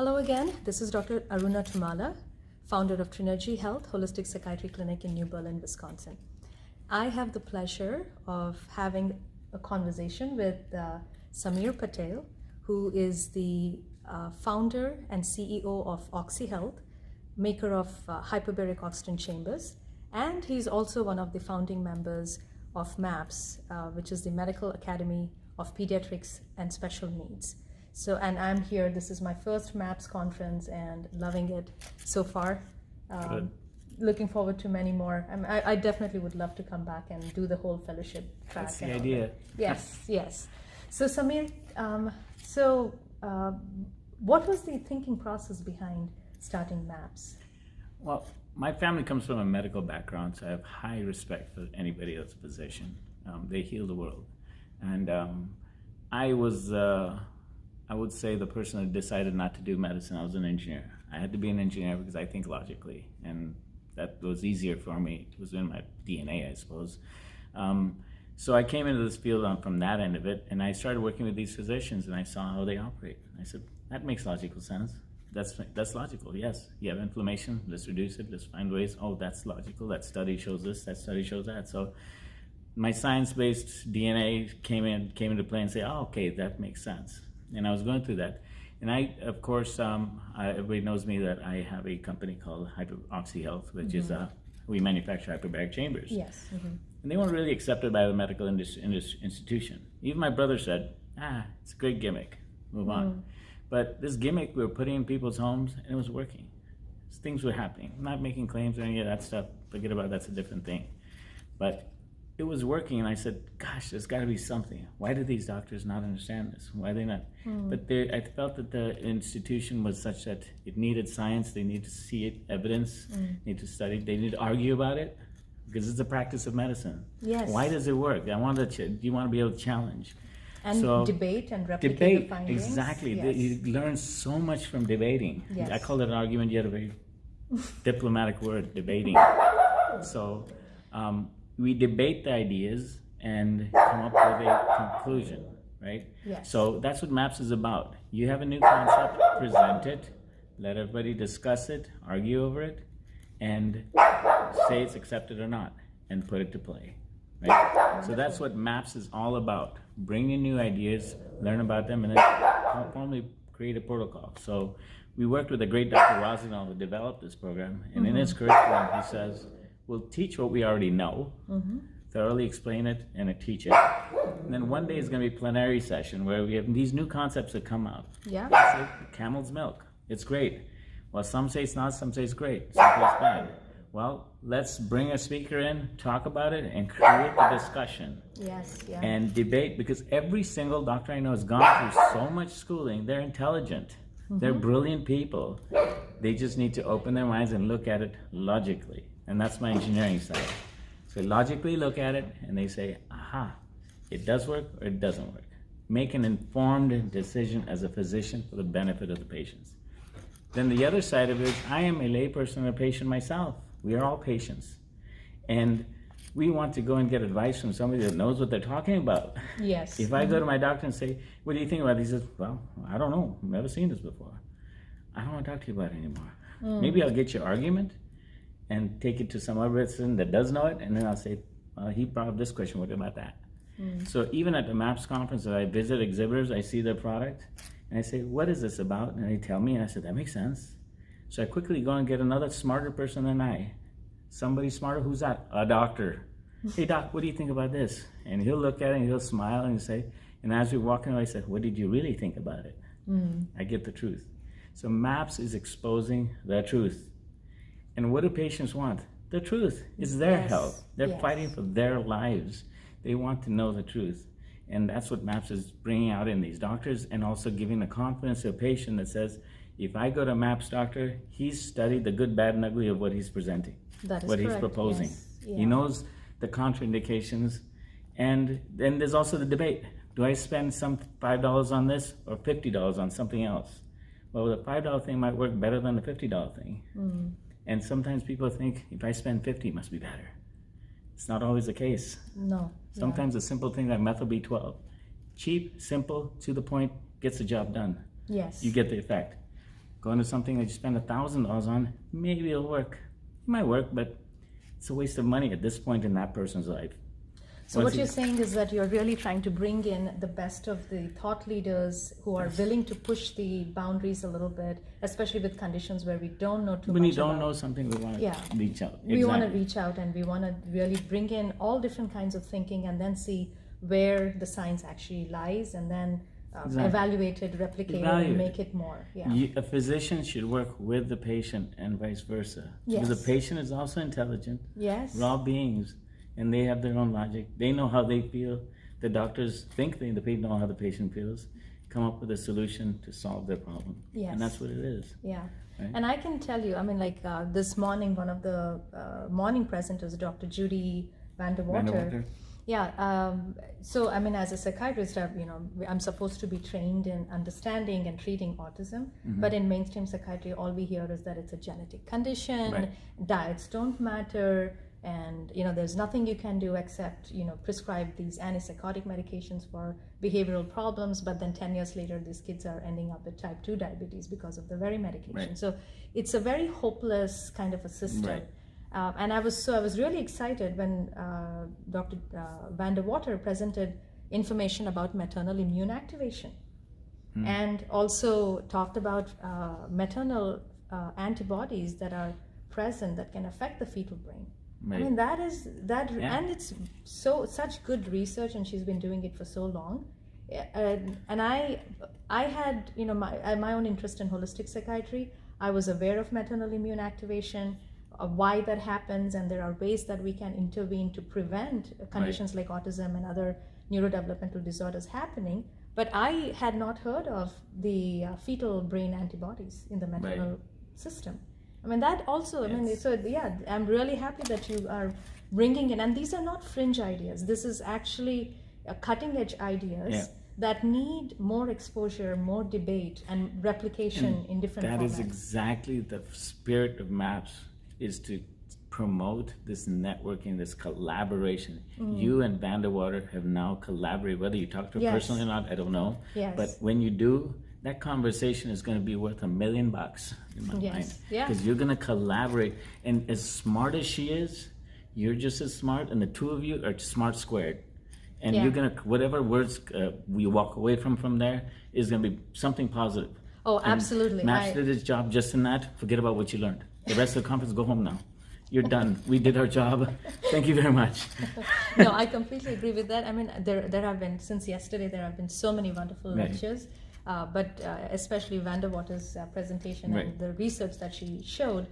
Hello again, this is Dr. Aruna Tumala, founder of Trinergy Health Holistic Psychiatry Clinic in New Berlin, Wisconsin. I have the pleasure of having a conversation with Samir Patel, who is the founder and CEO of Oxyhealth, maker of hyperbaric oxygen chambers, and he's also one of the founding members of MAPS, which is the Medical Academy of Pediatrics and Special Needs. So, and I'm here, this is my first MAPS conference and loving it so far. Good. Looking forward to many more. I definitely would love to come back and do the whole fellowship track. That's the idea. Yes. So Samir, what was the thinking process behind starting MAPS? Well, my family comes from a medical background, so I have high respect for anybody that's a physician. They heal the world. And I was, I would say, the person that decided not to do medicine. I was an engineer. I had to be an engineer because I think logically, and that was easier for me. It was in my DNA, I suppose. So I came into this field from that end of it, and I started working with these physicians, and I saw how they operate. I said, that makes logical sense. That's logical, yes. You have inflammation, let's reduce it, let's find ways. Oh, that's logical, that study shows this, that study shows that. So my science-based DNA came into play and say, oh, okay, that makes sense. And I was going through that. And I, of course, everybody knows me that I have a company called Oxyhealth, which is, we manufacture hyperbaric chambers. Yes. And they weren't really accepted by the medical institution. Even my brother said, it's a great gimmick, move on. But this gimmick we were putting in people's homes, and it was working. Things were happening. I'm not making claims or any of that stuff. Forget about it, that's a different thing. But it was working, and I said, gosh, there's got to be something. Why do these doctors not understand this? Why are they not? But I felt that the institution was such that it needed science, they need to see it, evidence, need to study, they need to argue about it, because it's a practice of medicine. Yes. Why does it work? You want to be able to challenge. And so, debate and replicate the findings. Exactly. Yes. You learn so much from debating. Yes. I call it an argument, yet a very diplomatic word, debating. So we debate the ideas and come up with a conclusion, right? Yes. So that's what MAPS is about. You have a new concept, present it, let everybody discuss it, argue over it, and say it's accepted or not, and put it to play. Right? So that's what MAPS is all about. Bring in new ideas, learn about them, and then formally create a protocol. So we worked with a great Dr. Rosenthal who developed this program, and in his curriculum he says, we'll teach what we already know, thoroughly explain it, and teach it. And then one day is going to be a plenary session where we have these new concepts that come out. Yeah. Say, camel's milk, it's great. Well, some say it's not, some say it's great, some say it's bad. Well, let's bring a speaker in, talk about it, and create the discussion. Yes, yeah. And debate, because every single doctor I know has gone through so much schooling. They're intelligent. They're brilliant people. They just need to open their minds and look at it logically. And that's my engineering side. So logically look at it, and they say, aha, it does work or it doesn't work. Make an informed decision as a physician for the benefit of the patients. Then the other side of it is, I am a layperson and a patient myself. We are all patients. And we want to go and get advice from somebody that knows what they're talking about. Yes. If I go to my doctor and say, what do you think about it? He says, well, I don't know. I've never seen this before. I don't want to talk to you about it anymore. Maybe I'll get your argument and take it to some other person that does know it, and then I'll say, well, he brought up this question, what about that? So even at the MAPS conference that I visit exhibitors, I see their product, and I say, what is this about? And they tell me, and I said, that makes sense. So I quickly go and get another smarter person than I. Somebody smarter, who's that? A doctor. Hey doc, what do you think about this? And he'll look at it and he'll smile and say, and as we're walking away, I said, what did you really think about it? I get the truth. So MAPS is exposing the truth. And what do patients want? The truth. It's their health. They're fighting for their lives. They want to know the truth. And that's what MAPS is bringing out in these doctors, and also giving the confidence to a patient that says, if I go to a MAPS doctor, he's studied the good, bad, and ugly of what he's presenting, that is what correct. he's proposing. Yes. Yeah. He knows the contraindications. And then there's also the debate. Do I spend some $5 on this or $50 on something else? Well, the $5 thing might work better than the $50 thing. And sometimes people think, if I spend $50, it must be better. It's not always the case. No. Sometimes a simple thing like methyl B12, cheap, simple, to the point, gets the job done. Yes. You get the effect. Going to something that you spend $1,000 on, maybe it'll work. It might work, but it's a waste of money at this point in that person's life. So what you're saying is that you're really trying to bring in the best of the thought leaders who are willing to push the boundaries a little bit, especially with conditions where we don't know too much. When you don't know something, we want to reach out. We want to reach out, and we want to really bring in all different kinds of thinking and then see where the science actually lies, and then evaluate it, replicate it, and make it more. A physician should work with the patient and vice versa. Because the patient is also intelligent. Yes. Raw beings. And they have their own logic. They know how they feel. The doctors think the patient know how the patient feels. Come up with a solution to solve their problem. Yes. And that's what it is. Yeah. Right? And I can tell you, I mean, like this morning, one of the morning presenters, Dr. Judy Vanderwater. Yeah. So, I mean, as a psychiatrist, I'm supposed to be trained in understanding and treating autism. But in mainstream psychiatry, all we hear is that it's a genetic condition. Diets don't matter. And there's nothing you can do except prescribe these antipsychotic medications for behavioral problems, but then 10 years later these kids are ending up with type 2 diabetes because of the very medication. So it's a very hopeless kind of a system. And I was really excited when Dr. Vanderwater presented information about maternal immune activation and also talked about maternal antibodies that are present that can affect the fetal brain. I mean, and it's such good research, and she's been doing it for so long. And I had, my own interest in holistic psychiatry. I was aware of maternal immune activation, why that happens, and there are ways that we can intervene to prevent conditions like autism and other neurodevelopmental disorders happening. But I had not heard of the fetal brain antibodies in the maternal system. I mean, that also, I'm really happy that you are bringing in, and these are not fringe ideas. This is actually cutting edge ideas that need more exposure, more debate, and replication in different formats. That is exactly the spirit of MAPS, is to promote this networking, this collaboration. You and Vanderwater have now collaborated, whether you talk to her personally or not, I don't know. But when you do, that conversation is going to be worth $1 million in my mind. Because you're going to collaborate. And as smart as she is, you're just as smart, and the two of you are smart squared. And you're going to, whatever words we walk away from there is going to be something positive. Oh, absolutely. MAPS did its job just in that. Forget about what you learned. The rest of the conference, go home now. You're done. We did our job. Thank you very much. No, I completely agree with that. I mean, there have been, since yesterday, there have been so many wonderful lectures. But especially Vanderwater's presentation and the research that she showed,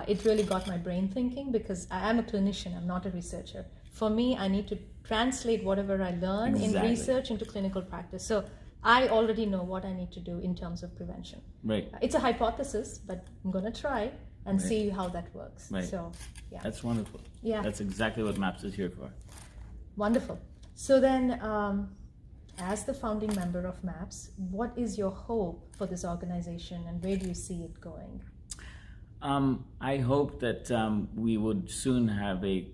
it really got my brain thinking, because I'm a clinician, I'm not a researcher. For me, I need to translate whatever I learn in research into clinical practice. So I already know what I need to do in terms of prevention. It's a hypothesis, but I'm going to try and see how that works. So, That's wonderful. That's exactly what MAPS is here for. Wonderful. So then, as the founding member of MAPS, what is your hope for this organization, and where do you see it going? I hope that we would soon have a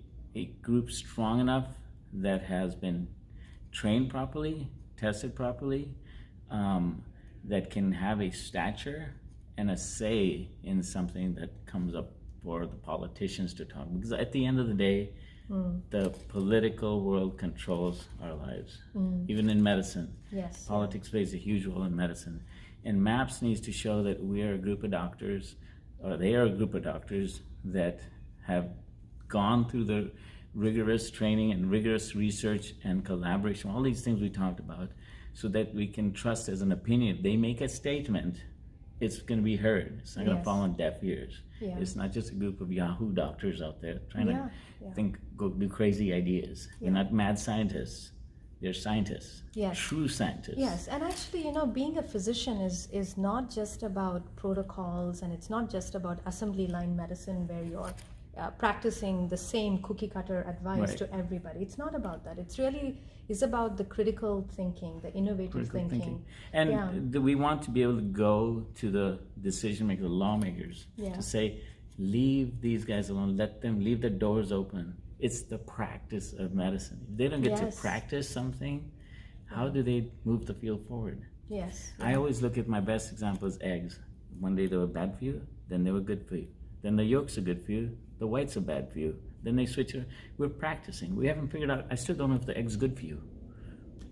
group strong enough that has been trained properly, tested properly, that can have a stature and a say in something that comes up for the politicians to talk. Because at the end of the day, the political world controls our lives, even in medicine. Politics plays a huge role in medicine. And MAPS needs to show that we are a group of doctors, or they are a group of doctors that have gone through the rigorous training and rigorous research and collaboration, all these things we talked about, so that we can trust as an opinion. They make a statement, it's going to be heard. It's not going to fall on deaf ears. It's not just a group of Yahoo doctors out there trying to go do crazy ideas. They're not mad scientists. They're scientists, true scientists. And actually, being a physician is not just about protocols, and it's not just about assembly line medicine where you're practicing the same cookie cutter advice to everybody. It's not about that. It's really is about the critical thinking, the innovative thinking. And we want to be able to go to the decision makers, the lawmakers, to say, leave these guys alone, let them leave their doors open. It's the practice of medicine. If they don't get to practice something, how do they move the field forward? I always look at my best example as eggs. one day they were bad for you, then they were good for you. Then the yolks are good for you, the whites are bad for you. Then they switch. We're practicing. We haven't figured out. I still don't know if the egg's good for you.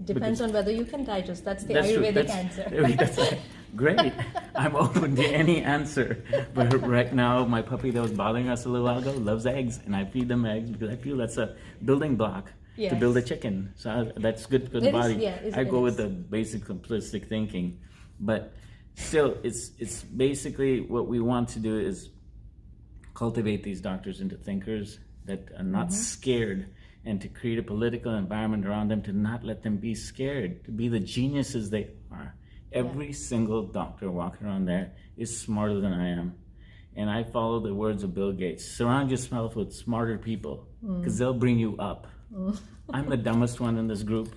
Depends on whether you can digest. That's the That's true. Ayurvedic answer. That's right. Great. I'm open to any answer. But right now, my puppy that was bothering us a little while ago loves eggs, and I feed them eggs because I feel that's a building block to build a chicken. So that's good for the body. I go with the basic simplistic thinking, but still, it's basically what we want to do is cultivate these doctors into thinkers that are not scared, and to create a political environment around them to not let them be scared, to be the geniuses they are. Every single doctor walking around there is smarter than I am. And I follow the words of Bill Gates. Surround yourself with smarter people because they'll bring you up. I'm the dumbest one in this group.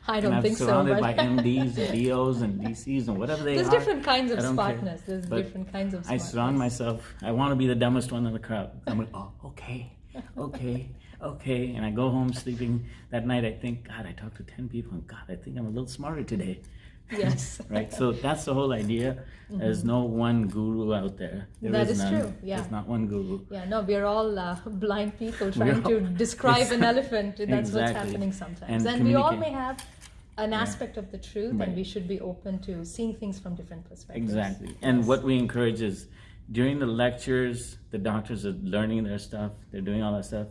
I don't think so. I'm surrounded by MDs and DOs and DCs and whatever they There's are. There's different kinds of smartness. Care. There's but different kinds of smartness. I surround myself. I want to be the dumbest one in the crowd. I'm like, oh, okay. And I go home sleeping that night. I think, God, I talked to 10 people, and God, I think I'm a little smarter today. Yes. Right? So that's the whole idea. There's no one guru out there. That is true. Yeah. There's not one guru. Yeah, no, we're all blind people trying to describe an elephant. That's what's happening sometimes. And we all may have an aspect of the truth, and we should be open to seeing things from different perspectives. Exactly. And what we encourage is, during the lectures, the doctors are learning their stuff, they're doing all that stuff.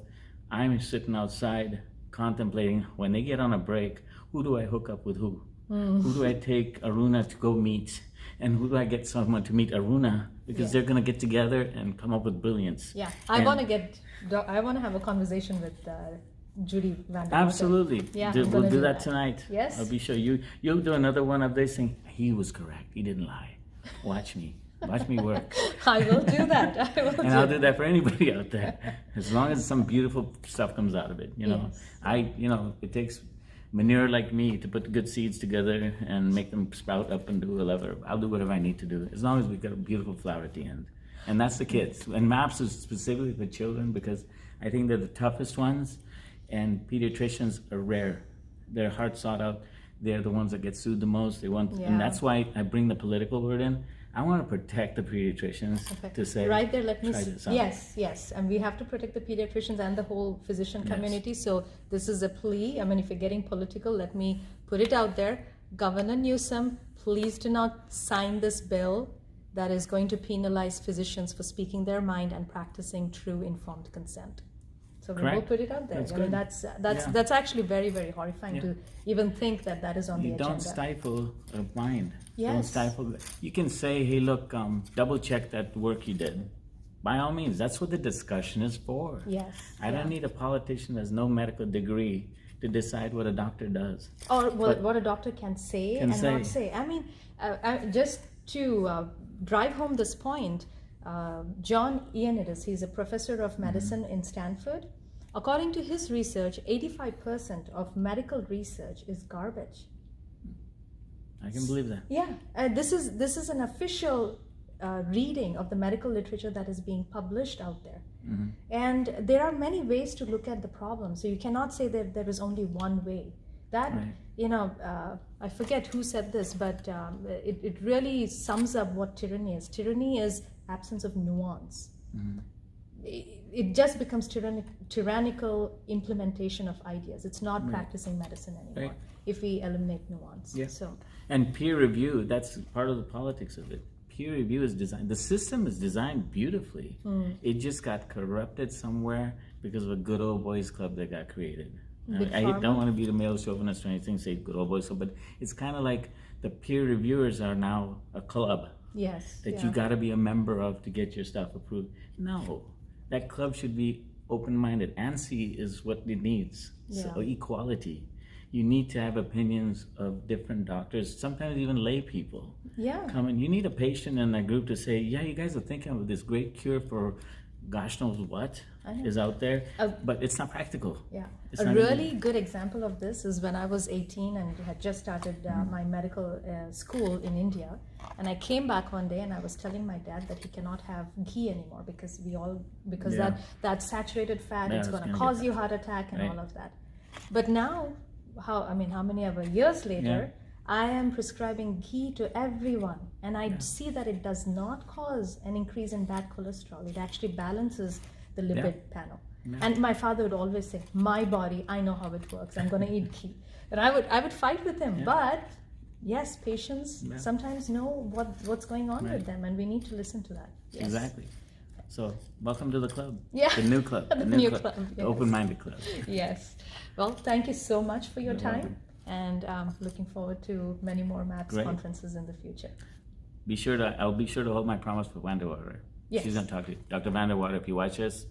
I'm sitting outside contemplating, when they get on a break, who do I hook up with who? Who do I take Aruna to go meet? And who do I get someone to meet Aruna? Because they're going to get together and come up with brilliance. Yeah, I want to have a conversation with Judy Van der Absolutely. Yeah, we'll do that tonight. Yes. I'll be sure you'll do another one of this saying, he was correct, he didn't lie. Watch me. Watch me work. I will do that. I'll do that for anybody out there, as long as some beautiful stuff comes out of it. It takes manure like me to put good seeds together and make them sprout up and do whatever. I'll do whatever I need to do, as long as we've got a beautiful flower at the end. And that's the kids. And MAPS is specifically for children because I think they're the toughest ones, and pediatricians are rare. They're hard sought out. They're the ones that get sued the most. And that's why I bring the political word in. I want to protect the pediatricians to say, right there, let me see. Yes. And we have to protect the pediatricians and the whole physician community. So this is a plea. I mean, if you're getting political, let me put it out there. Governor Newsom, please do not sign this bill that is going to penalize physicians for speaking their mind and practicing true informed consent. So we will put it out there. That's actually very, very horrifying to even think that is on the agenda. Don't stifle a mind. Yes. Don't stifle. You can say, hey, look, double check that work you did. By all means, that's what the discussion is for. Yes. I don't need a politician that has no medical degree to decide what a doctor does. Or what a doctor can say and not say. I mean, just to drive home this point, John Ioannidis, he's a professor of medicine in Stanford. According to his research, 85% of medical research is garbage. I can believe that. Yeah, this is an official reading of the medical literature that is being published out there. And there are many ways to look at the problem. So you cannot say that there is only one way. That, I forget who said this, but it really sums up what tyranny is. Tyranny is absence of nuance. It just becomes tyrannical implementation of ideas. It's not practicing medicine anymore if we eliminate nuance. And peer review, that's part of the politics of it. Peer review is designed, the system is designed beautifully. It just got corrupted somewhere because of a good old boys club that got created. I don't want to be the male chauvinist or anything, say good old boys club, but it's kind of like the peer reviewers are now a club. That you got to be a member of to get your stuff approved. No, that club should be open-minded. ANSI is what it needs. So equality. You need to have opinions of different doctors, sometimes even lay people. Come in. You need a patient in that group to say, you guys are thinking of this great cure for gosh knows what is out there, but it's not practical. A really good example of this is when I was 18 and had just started my medical school in India, and I came back one day and I was telling my dad that he cannot have ghee anymore because that saturated fat, it's going to cause you heart attack and all of that. But now, how many years later, I am prescribing ghee to everyone, and I see that it does not cause an increase in bad cholesterol. It actually balances the lipid panel. And my father would always say, my body, I know how it works. I'm going to eat ghee. And I would fight with him. But yes, patients sometimes know what's going on with them, and we need to listen to that. Yes. Exactly. So welcome to the club. Yeah. The new club. The new club. The Yes. open-minded club. Yes. Well, thank you so much for your You're time. welcome. And looking forward to many more MAPS Great. conferences in the future. I'll be sure to hold my promise for Vanderwater. Yes. She's gonna talk to you. Dr. Vanderwater, if you watch this,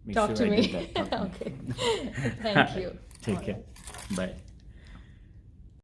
make Talk sure to I me. did that. Talk to me. Okay. Thank you. Take All care. right. Bye.